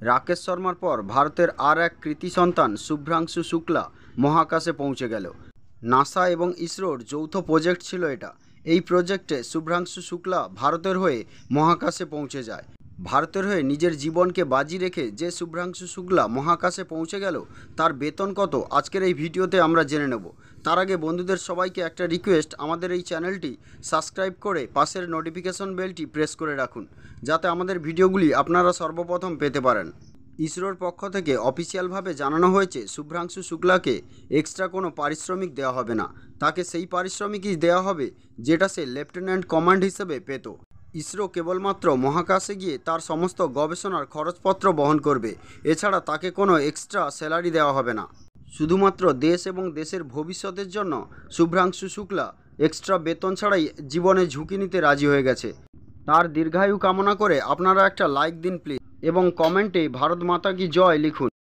রাকেশ শর্মার পর ভারতের আর এক কৃতি সন্তান শুভ্রাংশু শুক্লা মহাকাশে পৌঁছে গেল। নাসা এবং ইসরোর যৌথ প্রজেক্ট ছিল এটা। এই প্রজেক্টে শুভ্রাংশু শুক্লা ভারতের হয়ে মহাকাশে পৌঁছে যায়। ভারতের হয়ে নিজের জীবনকে বাজি রেখে যে শুভ্রাংশু শুক্লা মহাকাশে পৌঁছে গেল, তার বেতন কত আজকের এই ভিডিওতে আমরা জেনে নেব। তার আগে বন্ধুদের সবাইকে একটা রিকোয়েস্ট, আমাদের এই চ্যানেলটি সাবস্ক্রাইব করে পাশের নোটিফিকেশন বেলটি প্রেস করে রাখুন, যাতে আমাদের ভিডিওগুলি আপনারা সর্বপ্রথম পেতে পারেন। ইসরোর পক্ষ থেকে অফিসিয়ালভাবে জানানো হয়েছে শুভ্রাংশু শুক্লাকে এক্সট্রা কোনো পারিশ্রমিক দেওয়া হবে না। তাকে সেই পারিশ্রমিকই দেওয়া হবে যেটা সে লেফটেন্যান্ট কমান্ড হিসেবে পেত। ইসরো কেবলমাত্র মহাকাশে গিয়ে তার সমস্ত গবেষণার খরচপত্র বহন করবে। এছাড়া তাকে কোনো এক্সট্রা স্যালারি দেওয়া হবে না। শুধুমাত্র দেশ এবং দেশের ভবিষ্যতের জন্য শুভ্রাংশু শুক্লা এক্সট্রা বেতন ছাড়াই জীবনে ঝুঁকি নিতে রাজি হয়ে গেছে। তার দীর্ঘায়ু কামনা করে আপনারা একটা লাইক দিন প্লিজ, এবং কমেন্টে ভারত মাতা কি জয় লিখুন।